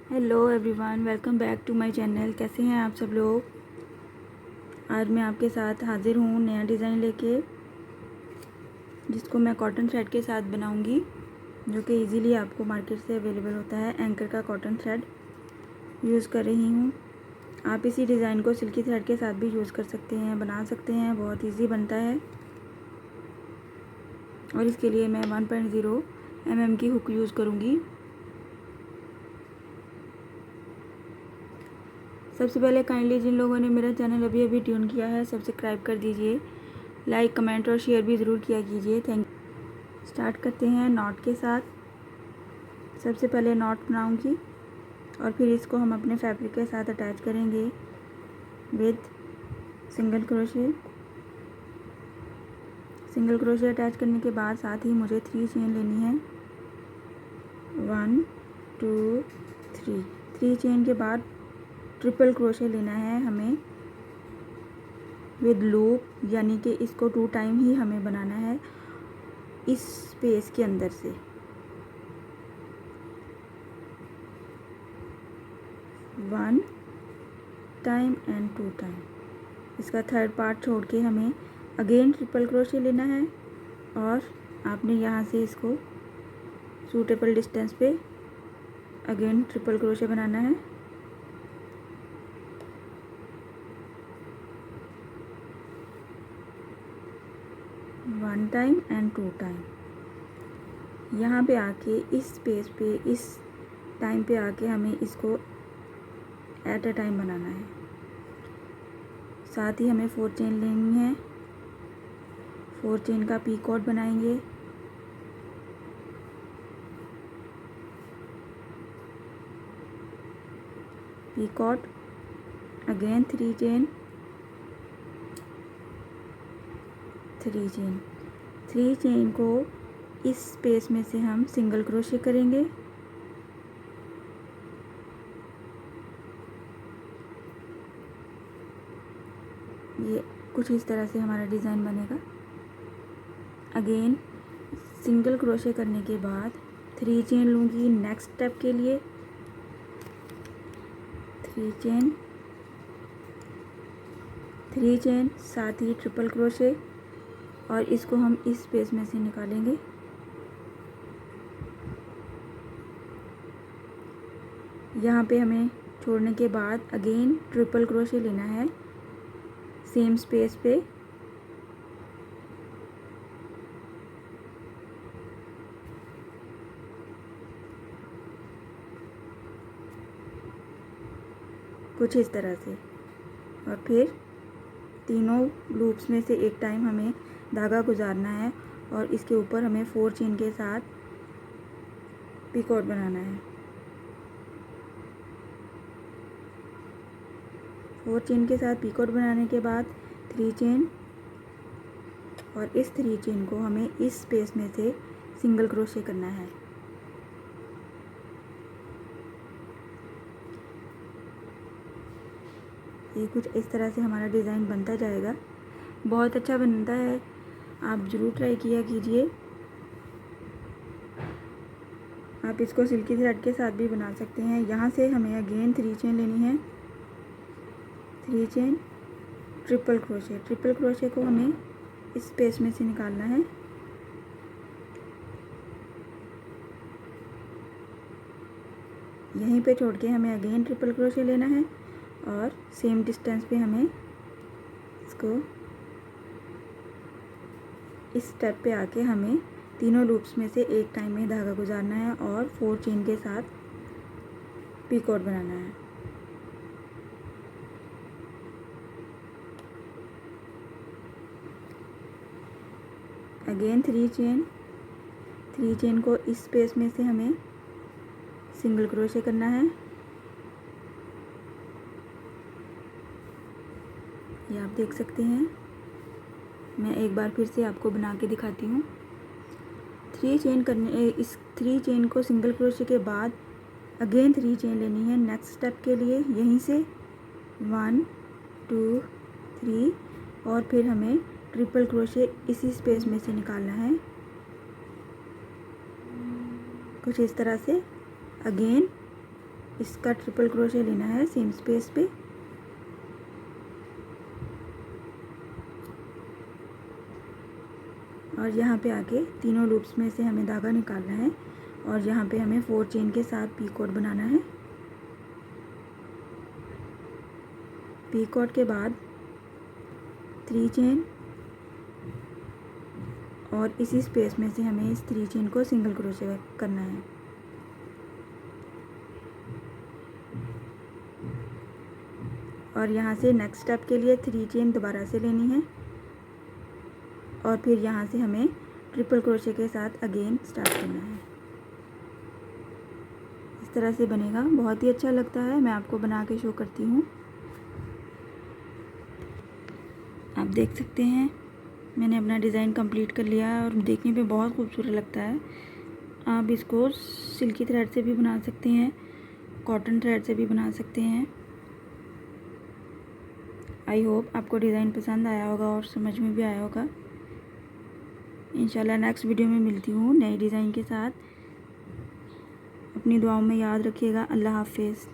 Hello everyone, welcome back to my channel. कैसे हैं आप सब लोग। आज मैं आपके साथ हाज़िर हूँ नया डिज़ाइन लेके, जिसको मैं कॉटन थ्रेड के साथ बनाऊँगी, जो कि इजीली आपको मार्केट से अवेलेबल होता है। एंकर का कॉटन थ्रेड यूज़ कर रही हूँ। आप इसी डिज़ाइन को सिल्की थ्रेड के साथ भी यूज़ कर सकते हैं, बना सकते हैं। बहुत ईजी बनता है। और इसके लिए मैं 1.0 mm की हुक यूज़ करूँगी। सबसे पहले काइंडली जिन लोगों ने मेरा चैनल अभी अभी ट्यून किया है, सब्सक्राइब कर दीजिए। लाइक, कमेंट और शेयर भी ज़रूर किया कीजिए। Thank you. स्टार्ट करते हैं नॉट के साथ। सबसे पहले नॉट बनाऊंगी और फिर इसको हम अपने फैब्रिक के साथ अटैच करेंगे with single crochet. Single crochet attach करने के बाद साथ ही मुझे 3 चेन लेनी है। 1 2 3। 3 चेन के बाद ट्रिपल क्रोशे लेना है हमें विद लूप, यानी कि इसको 2 टाइम ही हमें बनाना है इस स्पेस के अंदर से। 1 टाइम एंड 2 टाइम। इसका थर्ड पार्ट छोड़ के हमें अगेन ट्रिपल क्रोशे लेना है और आपने यहाँ से इसको सूटेबल डिस्टेंस पे अगेन ट्रिपल क्रोशे बनाना है। One time and 2 time. यहाँ पे आके इस स्पेस पे, इस टाइम पे आके हमें इसको एट अ टाइम बनाना है। साथ ही हमें 4 चेन लेनी है। 4 चेन का पीकॉट बनाएंगे। Picot, again 3 chain, 3 chain. 3 chain को इस स्पेस में से हम सिंगल क्रोशे करेंगे। ये कुछ इस तरह से हमारा डिज़ाइन बनेगा। अगेन सिंगल क्रोशे करने के बाद 3 चेन लूँगी नेक्स्ट स्टेप के लिए। 3 चेन, 3 चेन, साथ ही ट्रिपल क्रोशे, और इसको हम इस स्पेस में से निकालेंगे। यहाँ पे हमें छोड़ने के बाद अगेन ट्रिपल क्रोशे लेना है सेम स्पेस पे। कुछ इस तरह से, और फिर तीनों लूप्स में से एक टाइम हमें धागा गुजारना है और इसके ऊपर हमें 4 चेन के साथ पिकॉट बनाना है। 4 चेन के साथ पिकॉट बनाने के बाद 3 चेन, और इस 3 चेन को हमें इस स्पेस में से सिंगल क्रोशे करना है। ये कुछ इस तरह से हमारा डिज़ाइन बनता जाएगा। बहुत अच्छा बनता है, आप ज़रूर ट्राई किया कीजिए। आप इसको सिल्की थ्रेड के साथ भी बना सकते हैं। यहाँ से हमें अगेन 3 चेन लेनी है। 3 chain, triple crochet. Triple crochet को हमें इस स्पेस में से निकालना है। यहीं पे छोड़ के हमें अगेन ट्रिपल क्रोशे लेना है और सेम डिस्टेंस पे हमें इसको इस स्टेप पे आके हमें तीनों लूप्स में से एक टाइम में धागा गुजारना है और 4 चेन के साथ पीकॉट बनाना है। अगेन 3 चेन, 3 चेन को इस स्पेस में से हमें सिंगल क्रोशे करना है। ये आप देख सकते हैं। मैं एक बार फिर से आपको बना के दिखाती हूँ। 3 चेन करने, इस 3 चेन को सिंगल क्रोशे के बाद अगेन 3 चेन लेनी है नेक्स्ट स्टेप के लिए। यहीं से 1 2 3, और फिर हमें ट्रिपल क्रोशे इसी स्पेस में से निकालना है। कुछ इस तरह से अगेन इसका ट्रिपल क्रोशे लेना है सेम स्पेस पे। और यहाँ पे आके तीनों लूप्स में से हमें धागा निकालना है और यहाँ पे हमें 4 चेन के साथ पीकॉट बनाना है। पीकॉट के बाद 3 चेन और इसी स्पेस में से हमें इस 3 चेन को सिंगल क्रोशे करना है। और यहाँ से नेक्स्ट स्टेप के लिए 3 चेन दोबारा से लेनी है और फिर यहाँ से हमें ट्रिपल क्रोशे के साथ अगेन स्टार्ट करना है। इस तरह से बनेगा, बहुत ही अच्छा लगता है। मैं आपको बना के शो करती हूँ। आप देख सकते हैं मैंने अपना डिज़ाइन कंप्लीट कर लिया है और देखने पे बहुत खूबसूरत लगता है। आप इसको सिल्की थ्रेड से भी बना सकते हैं, कॉटन थ्रेड से भी बना सकते हैं। आई होप आपको डिज़ाइन पसंद आया होगा और समझ में भी आया होगा। इंशाल्लाह नेक्स्ट वीडियो में मिलती हूँ नए डिज़ाइन के साथ। अपनी दुआओं में याद रखिएगा। अल्लाह हाफिज़।